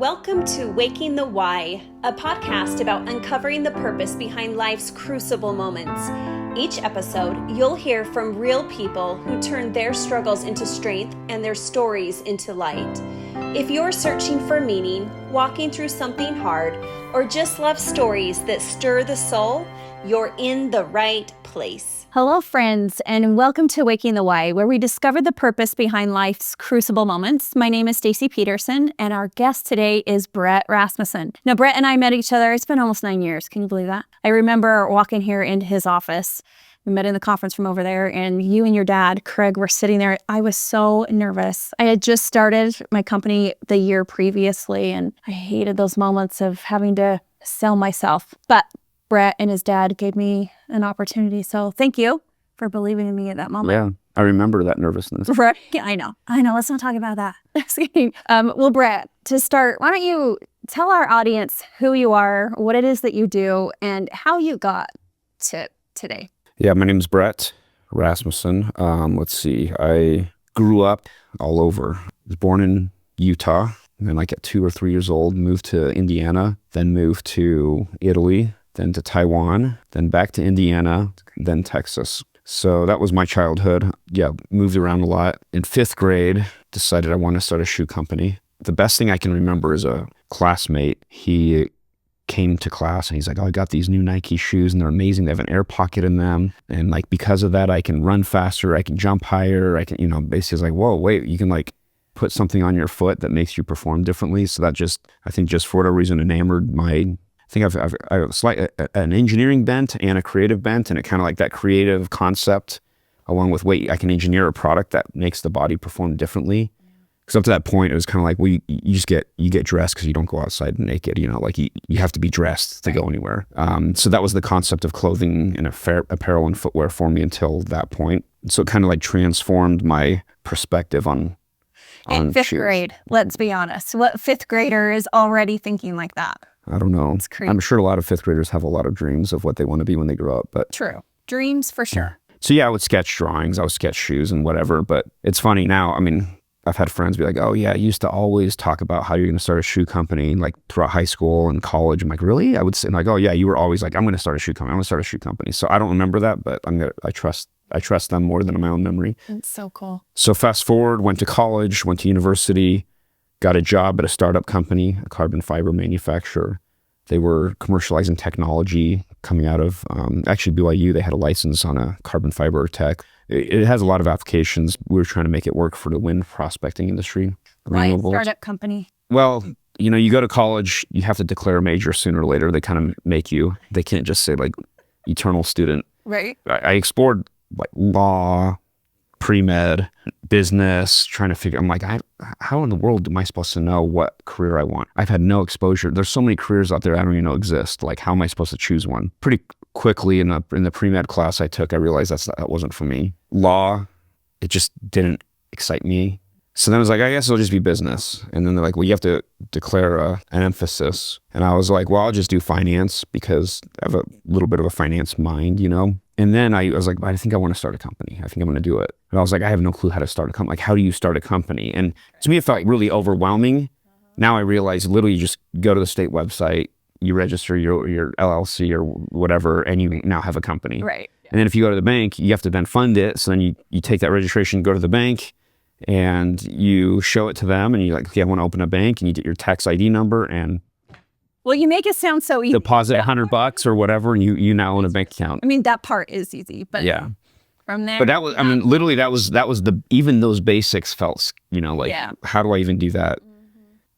Welcome to Waking the Why, a podcast about uncovering the purpose behind life's crucible moments. Each episode, you'll hear from real people who turn their struggles into strength and their stories into light. If you're searching for meaning, walking through something hard, or just love stories that stir the soul, you're in the right place. Hello, friends, and welcome to Waking the Why, where we discover the purpose behind life's crucible moments. My name is Stacy Peterson, and our guest today is Bret Rasmussen. Now, Bret and I met each other. It's been almost 9 years. Can you believe that? I remember walking here into his office. We met in the conference room over there, and you and your dad, Craig, were sitting there. I was so nervous. I had just started my company the year previously, and I hated those moments of having to sell myself. But Bret and his dad gave me an opportunity. So thank you for believing in me at that moment. Yeah, I remember that nervousness. Right. Yeah, I know. Let's not talk about that. Well, Bret, to start, why don't you tell our audience who you are, what it is that you do, and how you got to today? Yeah, my name's Bret Rasmussen. Let's see. I grew up all over. I was born in Utah, and then like at 2 or 3 years old, moved to Indiana, then moved to Italy, then to Taiwan, then back to Indiana, then Texas. So that was my childhood. Yeah, moved around a lot. In 5th grade, decided I want to start a shoe company. The best thing I can remember is a classmate. He came to class and he's like, "Oh, I got these new Nike shoes and they're amazing. They have an air pocket in them. And like, because of that, I can run faster. I can jump higher. I can, basically it's like, whoa, wait, you can like put something on your foot that makes you perform differently." So that I think for whatever reason, enamored my, I think I have an engineering bent and a creative bent, and it kind of like that creative concept along with, wait, I can engineer a product that makes the body perform differently. Because up to that point, it was kind of like, well, you get dressed because you don't go outside naked, like you have to be dressed to go anywhere. So that was the concept of clothing and apparel and footwear for me until that point. So it kind of like transformed my perspective on In 5th shoes. grade, let's be honest. What 5th grader is already thinking like that? I don't know. It's crazy. I'm sure a lot of 5th graders have a lot of dreams of what they want to be when they grow up. But True. Dreams for sure. So yeah, I would sketch drawings, I would sketch shoes and whatever. But it's funny now. I mean, I've had friends be like, "Oh yeah, I used to always talk about how you're going to start a shoe company like throughout high school and college." I'm like, "Really?" I would say like, "Oh yeah, you were always like, I'm going to start a shoe company. I'm going to start a shoe company." So I don't remember that, but I trust them more than my own memory. It's so cool. So fast forward, went to college, went to university, got a job at a startup company, a carbon fiber manufacturer. They were commercializing technology coming out of, actually BYU, they had a license on a carbon fiber tech. It has a lot of applications. We were trying to make it work for the wind prospecting industry. Right, startup company. Well, you go to college, you have to declare a major sooner or later. They kind of they can't just say like eternal student. Right. I explored like law, pre-med, business, trying to figure, I'm like, how in the world am I supposed to know what career I want? I've had no exposure. There's so many careers out there I don't even know exist. Like, how am I supposed to choose one? Pretty quickly in the pre-med class I took, I realized that wasn't for me. Law, it just didn't excite me. So then I was like, I guess it'll just be business. And then they're like, well, you have to declare an emphasis. And I was like, well, I'll just do finance because I have a little bit of a finance mind, And then I was like, I think I want to start a company. I think I'm going to do it. And I was like, I have no clue how to start a company. Like, how do you start a company? And to me, it felt really overwhelming. Now I realize literally you just go to the state website, you register your LLC or whatever, and you now have a company. Right. And then if you go to the bank, you have to then fund it. So then you take that registration, go to the bank, and you show it to them, and you're like, okay, I want to open a bank, and you get your tax ID number and well, you make it sound so easy. Deposit $100 or whatever, and you now own a bank account. I mean, that part is easy, but yeah, from there. But that was, literally that was even those basics felt, how do I even do that?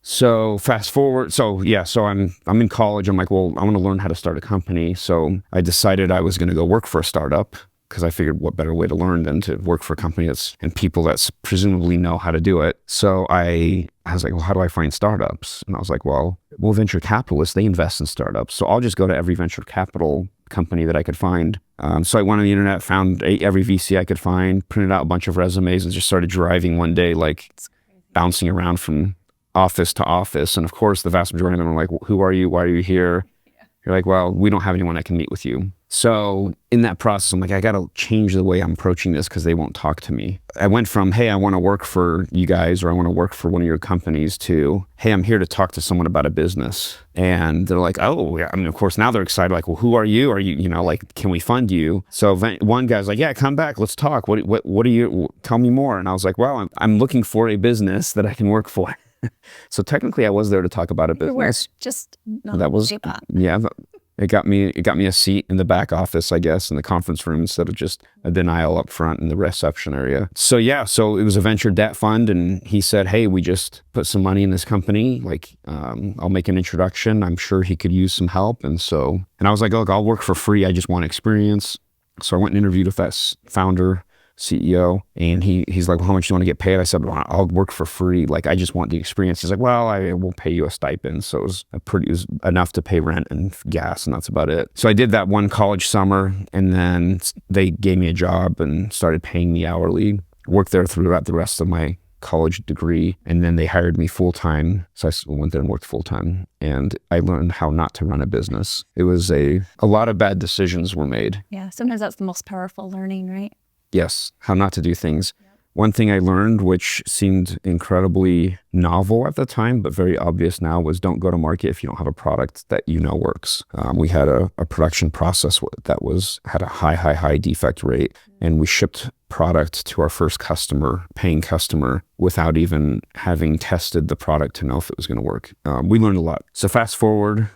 So fast forward, so I'm in college. I'm like, well, I want to learn how to start a company. So I decided I was going to go work for a startup because I figured what better way to learn than to work for a company and people that presumably know how to do it. So I was like, well, how do I find startups? And I was like, well, venture capitalists, they invest in startups. So I'll just go to every venture capital company that I could find. So I went on the internet, found every VC I could find, printed out a bunch of resumes, and just started driving one day, like bouncing around from office to office. And of course, the vast majority of them are like, who are you? Why are you here? You're like, well, we don't have anyone that can meet with you. So in that process, I'm like, I got to change the way I'm approaching this because they won't talk to me. I went from, hey, I want to work for you guys, or I want to work for one of your companies, to, hey, I'm here to talk to someone about a business. And they're like, oh, yeah. I mean, of course, now they're excited. Like, well, who are you? Are you, like, can we fund you? So one guy's like, yeah, come back. Let's talk. What do you, tell me more. And I was like, well, I'm looking for a business that I can work for. So technically I was there to talk about a business. Just not That was, paper. yeah. It got me a seat in the back office, I guess, in the conference room instead of just a denial up front in the reception area. So yeah, so it was a venture debt fund, and he said, hey, we just put some money in this company. Like, I'll make an introduction. I'm sure he could use some help. And I was like, look, I'll work for free. I just want experience. So I went and interviewed with that founder, CEO, and he's like, well, how much do you want to get paid? I said, well, I'll work for free. Like, I just want the experience. He's like, well, I will pay you a stipend. So it was enough to pay rent and gas, and that's about it. So I did that one college summer, and then they gave me a job and started paying me hourly. Worked there throughout the rest of my college degree, and then they hired me full-time. So I went there and worked full-time, and I learned how not to run a business. It was a lot of bad decisions were made. Yeah, sometimes that's the most powerful learning, right? Yes, how not to do things. Yep. One thing I learned, which seemed incredibly novel at the time, but very obvious now, was don't go to market if you don't have a product that you know works. We had a production process that had a high defect rate, and we shipped product to our first customer, paying customer, without even having tested the product to know if it was going to work. We learned a lot. So fast forward,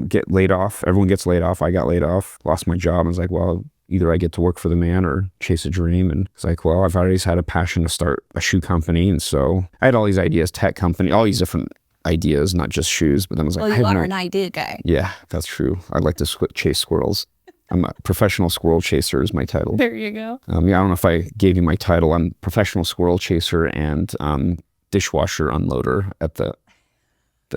get laid off. Everyone gets laid off. I got laid off, lost my job. I was like, well, either I get to work for the man or chase a dream. And it's like, well, I've always had a passion to start a shoe company. And so I had all these ideas, tech company, all these different ideas, not just shoes. But then I was like, well, you are an idea guy. Yeah, that's true. I like to chase squirrels. I'm a professional squirrel chaser is my title. There you go. Yeah, I don't know if I gave you my title. I'm professional squirrel chaser and dishwasher unloader at the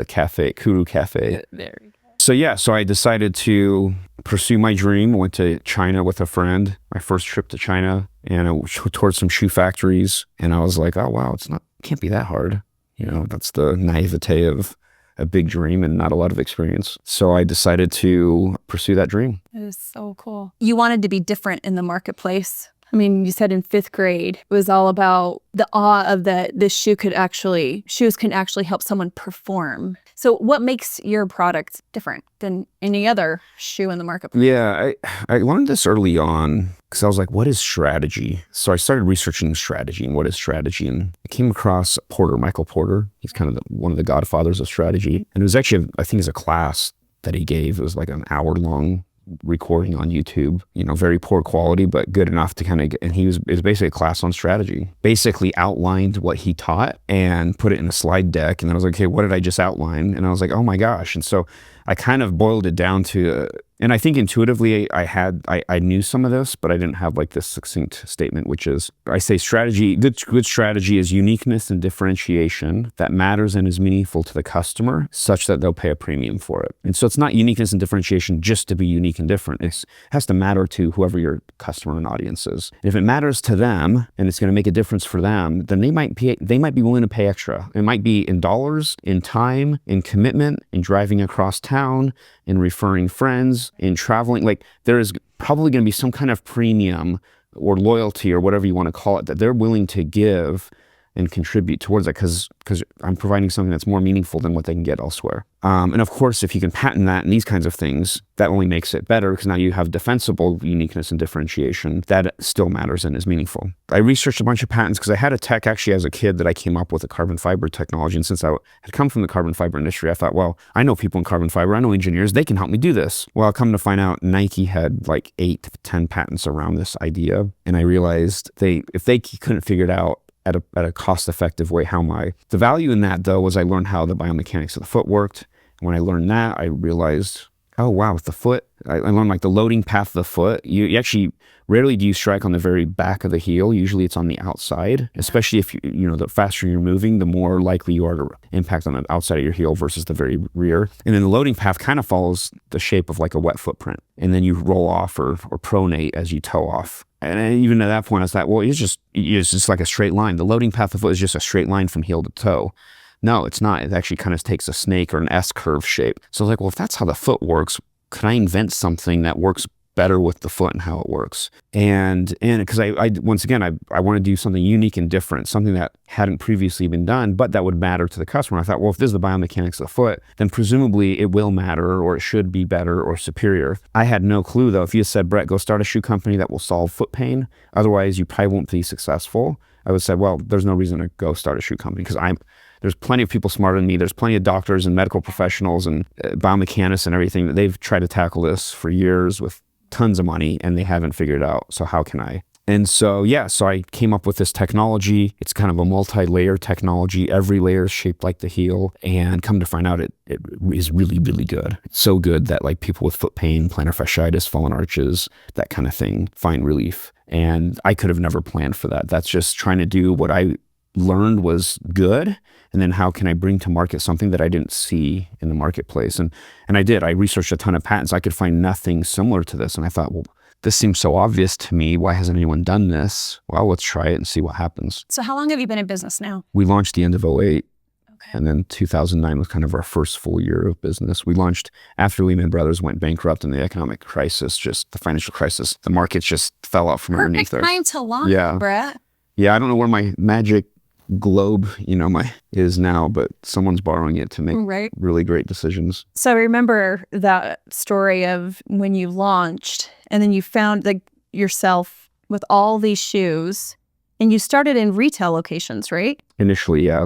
cafe, KURU Cafe. There you go. So I decided to pursue my dream. I went to China with a friend, my first trip to China, and I toured some shoe factories. And I was like, oh, wow, it can't be that hard. That's the naivete of a big dream and not a lot of experience. So I decided to pursue that dream. It was so cool. You wanted to be different in the marketplace. I mean, you said in 5th grade, it was all about the awe of shoes can actually help someone perform. So what makes your product different than any other shoe in the marketplace? Yeah, I learned this early on because I was like, what is strategy? So I started researching strategy and what is strategy. And I came across Michael Porter. He's kind of one of the godfathers of strategy. And it was actually, I think it's a class that he gave. It was like an hour-long recording on YouTube, very poor quality, but good enough to kind of get, and it was basically a class on strategy, basically outlined what he taught and put it in a slide deck. And then I was like, okay, what did I just outline? And I was like, oh my gosh. And so I kind of boiled it down to, and I think intuitively I knew some of this, but I didn't have like this succinct statement, which is, I say good strategy is uniqueness and differentiation that matters and is meaningful to the customer such that they'll pay a premium for it. And so it's not uniqueness and differentiation just to be unique and different. It has to matter to whoever your customer and audience is. And if it matters to them and it's going to make a difference for them, then they might be willing to pay extra. It might be in dollars, in time, in commitment, in driving across town, in referring friends, in traveling. Like, there is probably going to be some kind of premium or loyalty or whatever you want to call it that they're willing to give and contribute towards that because I'm providing something that's more meaningful than what they can get elsewhere. And of course, if you can patent that and these kinds of things, that only makes it better because now you have defensible uniqueness and differentiation that still matters and is meaningful. I researched a bunch of patents because I had a tech actually as a kid that I came up with a carbon fiber technology. And since I had come from the carbon fiber industry, I thought, well, I know people in carbon fiber, I know engineers, they can help me do this. Well, come to find out Nike had like 8 to 10 patents around this idea. And I realized if they couldn't figure it out at a cost-effective way, how am I? The value in that, though, was I learned how the biomechanics of the foot worked. And when I learned that, I realized, oh, wow, with the foot, I learned like the loading path of the foot. You actually, rarely do you strike on the very back of the heel. Usually it's on the outside, especially if the faster you're moving, the more likely you are to impact on the outside of your heel versus the very rear. And then the loading path kind of follows the shape of like a wet footprint. And then you roll off or pronate as you toe off. And even at that point, I was like, well, it's just like a straight line. The loading path of the foot is just a straight line from heel to toe. No, it's not. It actually kind of takes a snake or an S-curve shape. So I was like, well, if that's how the foot works, could I invent something that works better with the foot and how it works. And because I once again, I want to do something unique and different, something that hadn't previously been done, but that would matter to the customer. I thought, well, if this is the biomechanics of the foot, then presumably it will matter, or it should be better or superior. I had no clue though. If you said, Bret, go start a shoe company that will solve foot pain, otherwise you probably won't be successful, I would say, well, there's no reason to go start a shoe company, because there's plenty of people smarter than me. There's plenty of doctors and medical professionals and biomechanists and everything that they've tried to tackle this for years with tons of money, and they haven't figured it out. So how can I? And so, so I came up with this technology. It's kind of a multi-layer technology. Every layer is shaped like the heel, and come to find out it is really, really good. It's so good that like people with foot pain, plantar fasciitis, fallen arches, that kind of thing, find relief. And I could have never planned for that. That's just trying to do what I learned was good, and then how can I bring to market something that I didn't see in the marketplace. And I did. I researched a ton of patents. I could find nothing similar to this, and I thought, well, this seems so obvious to me. Why hasn't anyone done this? Well, let's try it and see what happens. So how long have you been in business now? We launched the end of 2008. Okay. And then 2009 was kind of our first full year of business. We launched after Lehman Brothers went bankrupt in the economic crisis, just the financial crisis. The markets just fell out from underneath there. Perfect time to launch, Bret. Yeah, I don't know where my magic globe, is now, but someone's borrowing it to make really great decisions. So I remember that story of when you launched and then you found yourself with all these shoes, and you started in retail locations, right? Initially, yeah.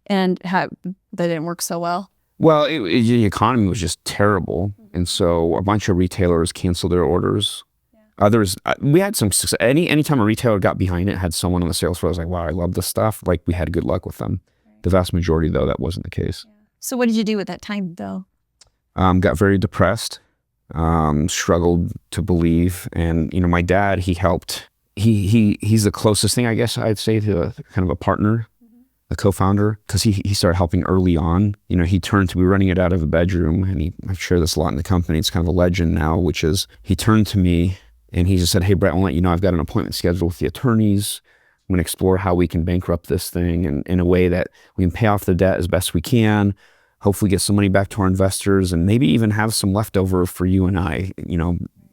And that didn't work so well. Well, the economy was just terrible. And so a bunch of retailers canceled their orders. Others, we had some success. Anytime a retailer got behind it, had someone on the sales floor, I was like, wow, I love this stuff. Like, we had good luck with them. The vast majority, though, that wasn't the case. So what did you do at that time, though? Got very depressed, struggled to believe. And, my dad, he helped. He's the closest thing, I guess I'd say, to kind of a partner, a co-founder, because he started helping early on. He turned to me running it out of a bedroom, and I share this a lot in the company. It's kind of a legend now, which is he turned to me and he just said, hey, Bret, I want to let you know I've got an appointment scheduled with the attorneys. I'm going to explore how we can bankrupt this thing and in a way that we can pay off the debt as best we can, hopefully get some money back to our investors, and maybe even have some leftover for you and I.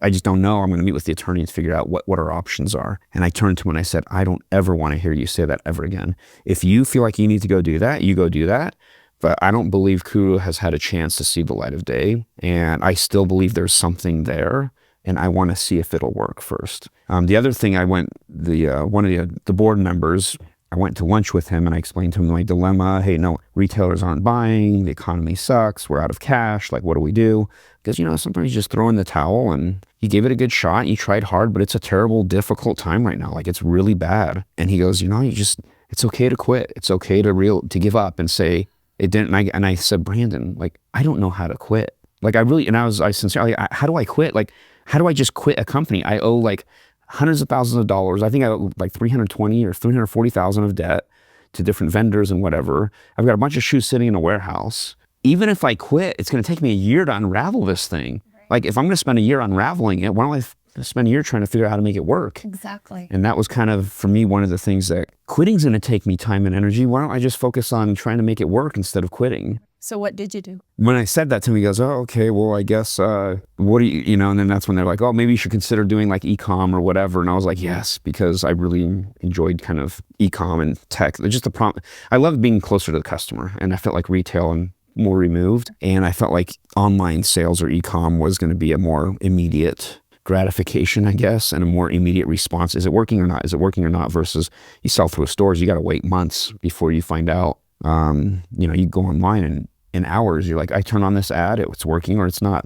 I just don't know. I'm going to meet with the attorney and figure out what our options are. And I turned to him and I said, I don't ever want to hear you say that ever again. If you feel like you need to go do that, you go do that. But I don't believe KURU has had a chance to see the light of day. And I still believe there's something there. And I want to see if it'll work first. The other thing, one of the board members, I went to lunch with him and I explained to him my dilemma. Hey, no, retailers aren't buying. The economy sucks. We're out of cash. Like, what do we do? Because, sometimes you just throw in the towel, and you gave it a good shot. You tried hard, but it's a terrible, difficult time right now. Like, it's really bad. And he goes, it's okay to quit. It's okay to give up and say it didn't. And I said, Brandon, like, I don't know how to quit. Like, I sincerely, how do I quit? Like, how do I just quit a company? I owe like hundreds of thousands of dollars. I think I owe like 320 or 340,000 of debt to different vendors and whatever. I've got a bunch of shoes sitting in a warehouse. Even if I quit, it's going to take me a year to unravel this thing. Right. Like, if I'm going to spend a year unraveling it, why don't I spend a year trying to figure out how to make it work? Exactly. And that was kind of, for me, one of the things that quitting's going to take me time and energy. Why don't I just focus on trying to make it work instead of quitting? So what did you do? When I said that to him, he goes, oh, okay, well, I guess, what do you, and then that's when they're like, oh, maybe you should consider doing like e-com or whatever. And I was like, yes, because I really enjoyed kind of e-com and tech. Just I love being closer to the customer, and I felt like retail and more removed. And I felt like online sales or e-com was going to be a more immediate gratification, I guess, and a more immediate response. Is it working or not? Is it working or not? Versus you sell through stores, you got to wait months before you find out. You go online and in hours, you're like, I turn on this ad, it's working or it's not.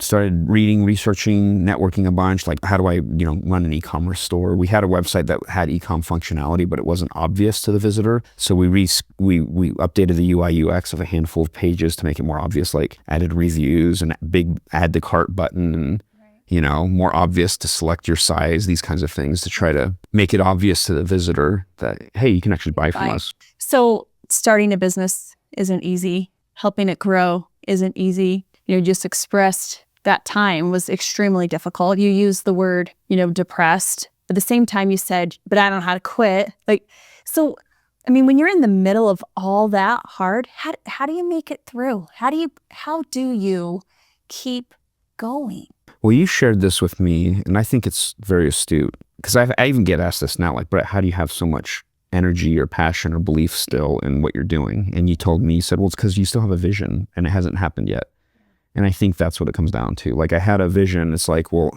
Started reading, researching, networking a bunch, like how do I, run an e-commerce store? We had a website that had e-com functionality, but it wasn't obvious to the visitor. So we updated the UI UX of a handful of pages to make it more obvious, like added reviews and big add to cart button and more obvious to select your size, these kinds of things to try to make it obvious to the visitor that, hey, you can actually buy from us. So starting a business isn't easy. Helping it grow isn't easy. You just expressed that time was extremely difficult. You used the word, depressed. At the same time, you said, but I don't know how to quit. When you're in the middle of all that hard, how do you make it through? How do you keep going? Well, you shared this with me, and I think it's very astute, because I even get asked this now, like, Bret, how do you have so much energy or passion or belief still in what you're doing? And you told me, you said, well, it's because you still have a vision and it hasn't happened yet. And I think that's what it comes down to. Like, I had a vision. It's like, well,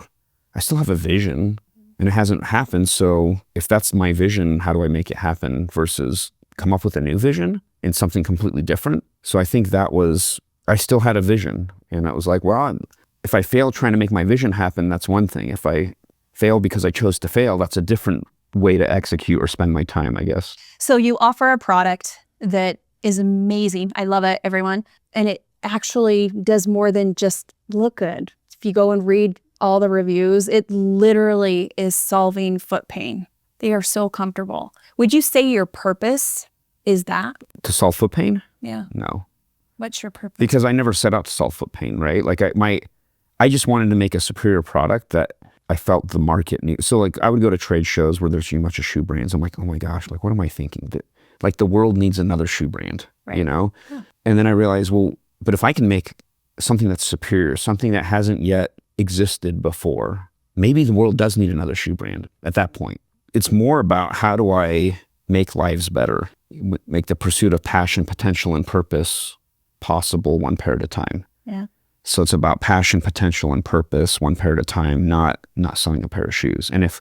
I still have a vision and it hasn't happened. So if that's my vision, how do I make it happen versus come up with a new vision and something completely different? So I think I still had a vision, and I was like, well, if I fail trying to make my vision happen, that's one thing. If I fail because I chose to fail, that's a different way to execute or spend my time, I guess. So you offer a product that is amazing. I love it, everyone. And it actually does more than just look good. If you go and read all the reviews, it literally is solving foot pain. They are so comfortable. Would you say your purpose is that? To solve foot pain? Yeah. No. What's your purpose? Because I never set out to solve foot pain, right? Like I just wanted to make a superior product that I felt the market needed. So like I would go to trade shows where there's a bunch of shoe brands. I'm like, oh my gosh, like what am I thinking? Like the world needs another shoe brand, right. you know? Yeah. And then I realized, well, but if I can make something that's superior, something that hasn't yet existed before, maybe the world does need another shoe brand at that point. It's more about how do I make lives better, make the pursuit of passion, potential, and purpose possible one pair at a time. Yeah. So it's about passion, potential, and purpose one pair at a time, not selling a pair of shoes. And if,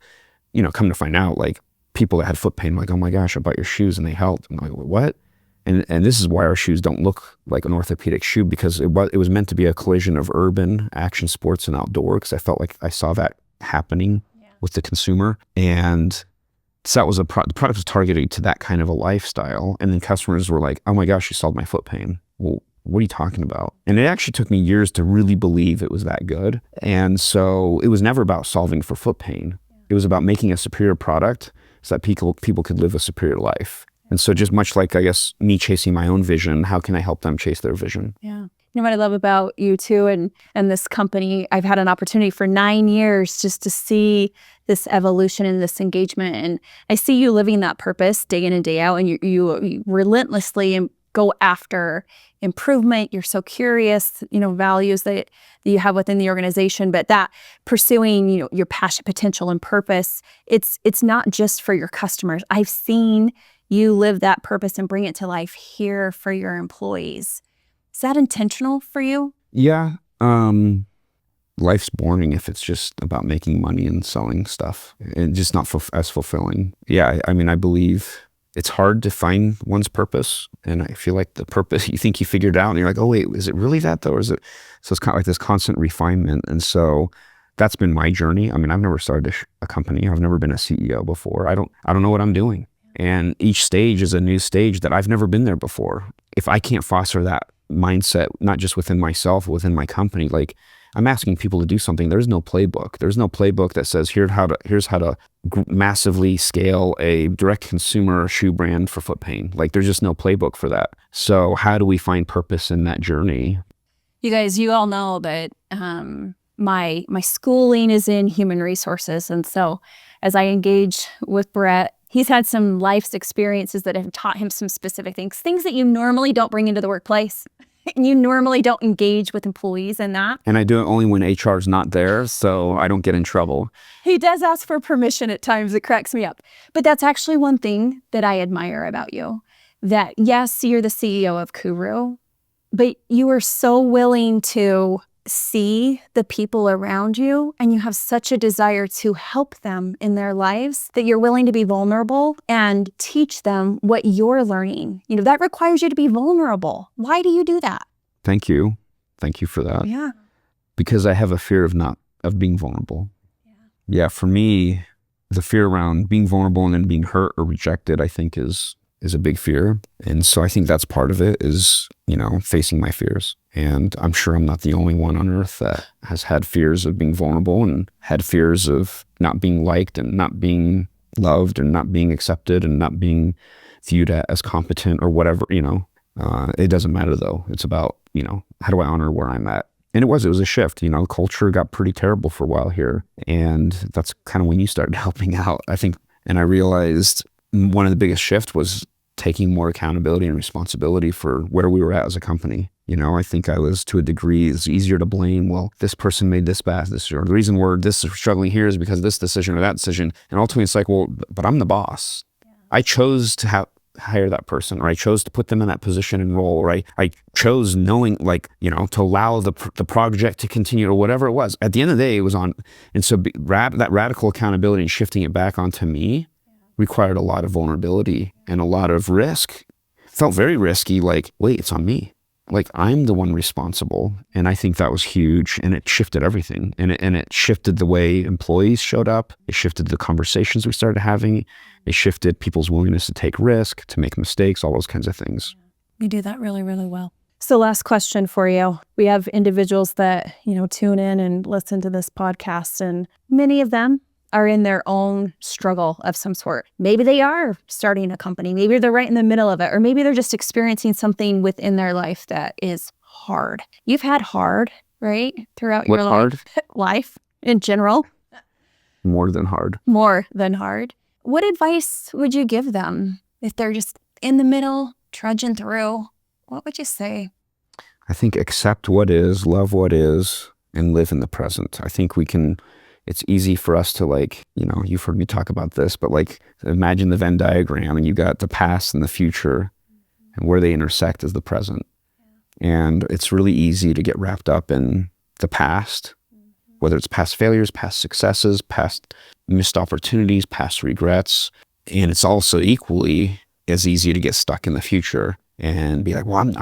come to find out, like people that had foot pain, like, oh my gosh, I bought your shoes and they helped. I'm like, what? And this is why our shoes don't look like an orthopedic shoe, because it was meant to be a collision of urban, action sports, and outdoor, because I felt like I saw that happening with the consumer. And so that was the product was targeted to that kind of a lifestyle. And then customers were like, oh my gosh, you solved my foot pain. Well, what are you talking about? And it actually took me years to really believe it was that good. And so it was never about solving for foot pain. It was about making a superior product so that people could live a superior life. And so just much like, I guess, me chasing my own vision, how can I help them chase their vision? Yeah. You know what I love about you too and this company, I've had an opportunity for 9 years just to see this evolution and this engagement. And I see you living that purpose day in and day out, and you relentlessly go after improvement. You're so curious, values that you have within the organization, but that pursuing, your passion, potential, and purpose, it's not just for your customers. I've seen you live that purpose and bring it to life here for your employees. Is that intentional for you? Yeah. Life's boring if it's just about making money and selling stuff and just not as fulfilling. Yeah. I mean, I believe it's hard to find one's purpose. And I feel like the purpose, you think you figured it out and you're like, oh wait, is it really that though? Or is it? So it's kind of like this constant refinement. And so that's been my journey. I mean, I've never started a company. I've never been a CEO before. I don't know what I'm doing. And each stage is a new stage that I've never been there before. If I can't foster that mindset, not just within myself, but within my company, like I'm asking people to do something. There's no playbook. There's no playbook that says here's how to massively scale a direct consumer shoe brand for foot pain. Like there's just no playbook for that. So how do we find purpose in that journey? You guys, you all know that my schooling is in human resources. And so as I engage with Bret, he's had some life's experiences that have taught him some specific things that you normally don't bring into the workplace. And you normally don't engage with employees in that. And I do it only when HR is not there, so I don't get in trouble. He does ask for permission at times. It cracks me up. But that's actually one thing that I admire about you. That, yes, you're the CEO of KURU, but you are so willing to see the people around you, and you have such a desire to help them in their lives that you're willing to be vulnerable and teach them what you're learning. That requires you to be vulnerable. Why do you do that? Thank you. Thank you for that. Yeah. Because I have a fear of being vulnerable. Yeah, for me, the fear around being vulnerable and then being hurt or rejected, I think is a big fear. And so I think that's part of it is, facing my fears. And I'm sure I'm not the only one on earth that has had fears of being vulnerable and had fears of not being liked and not being loved and not being accepted and not being viewed as competent or whatever, It doesn't matter though. It's about, how do I honor where I'm at? And it was a shift, culture got pretty terrible for a while here. And that's kind of when you started helping out, I think. And I realized one of the biggest shifts was taking more accountability and responsibility for where we were at as a company. I think I was, to a degree, it's easier to blame, well, this person made this bad decision, or the reason we're struggling here is because of this decision or that decision. And ultimately it's like, well, but I'm the boss. I chose to hire that person, or I chose to put them in that position and role, or I chose knowing, to allow the project to continue, or whatever it was. At the end of the day, it was on. And so that radical accountability and shifting it back onto me required a lot of vulnerability and a lot of risk. Felt very risky, wait, it's on me. I'm the one responsible. And I think that was huge, and it shifted everything. And it shifted the way employees showed up. It shifted the conversations we started having. It shifted people's willingness to take risk, to make mistakes, all those kinds of things. You do that really, really well. So last question for you. We have individuals that, tune in and listen to this podcast, and many of them are in their own struggle of some sort. Maybe they are starting a company. Maybe they're right in the middle of it, or maybe they're just experiencing something within their life that is hard. You've had hard, right? Throughout your life in general. More than hard. More than hard. What advice would you give them if they're just in the middle, trudging through? What would you say? I think accept what is, love what is, and live in the present. I think it's easy for us to you've heard me talk about this, but imagine the Venn diagram, and you got the past and the future, and where they intersect is the present. And it's really easy to get wrapped up in the past, whether it's past failures, past successes, past missed opportunities, past regrets. And it's also equally as easy to get stuck in the future and be like, well,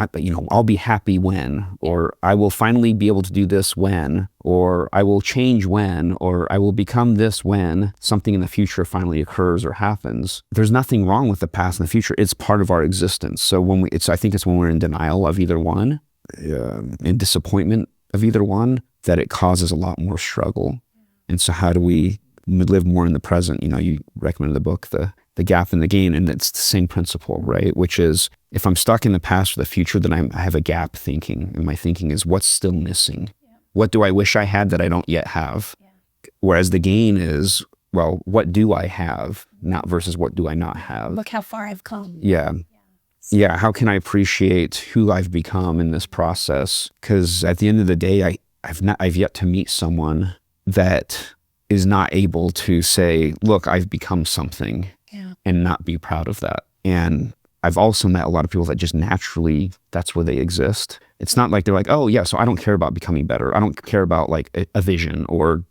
I'll be happy when, or I will finally be able to do this when, or I will change when, or I will become this when something in the future finally occurs or happens. There's nothing wrong with the past and the future. It's part of our existence. So I think it's when we're in denial of either one, in disappointment of either one, that it causes a lot more struggle. And so how do we live more in the present? You recommended the book, The Gap and the Gain, and it's the same principle, right? Which is, if I'm stuck in the past or the future, then I have a gap thinking. And my thinking is, what's still missing? What do I wish I had that I don't yet have? Whereas the gain is, well, what do I have? Not versus what do I not have? Look how far I've come. Yeah. How can I appreciate who I've become in this process? Because at the end of the day, I've yet to meet someone that is not able to say, look, I've become something, and not be proud of that. And I've also met a lot of people that just naturally, that's where they exist. It's not like they're like, oh yeah, so I don't care about becoming better. I don't care about a vision or,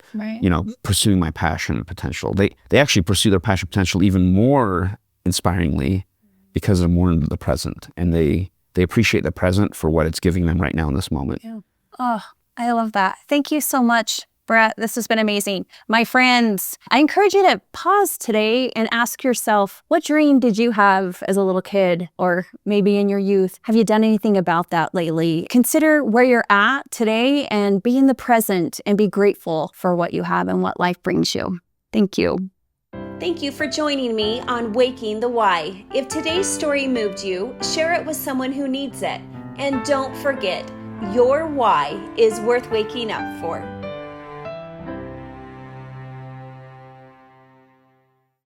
pursuing my passion and potential. They actually pursue their passion potential even more inspiringly because they're more in the present, and they appreciate the present for what it's giving them right now in this moment. Yeah. Oh, I love that. Thank you so much, Bret. This has been amazing. My friends, I encourage you to pause today and ask yourself, what dream did you have as a little kid, or maybe in your youth? Have you done anything about that lately? Consider where you're at today and be in the present and be grateful for what you have and what life brings you. Thank you. Thank you for joining me on Waking the Why. If today's story moved you, share it with someone who needs it. And don't forget, your why is worth waking up for.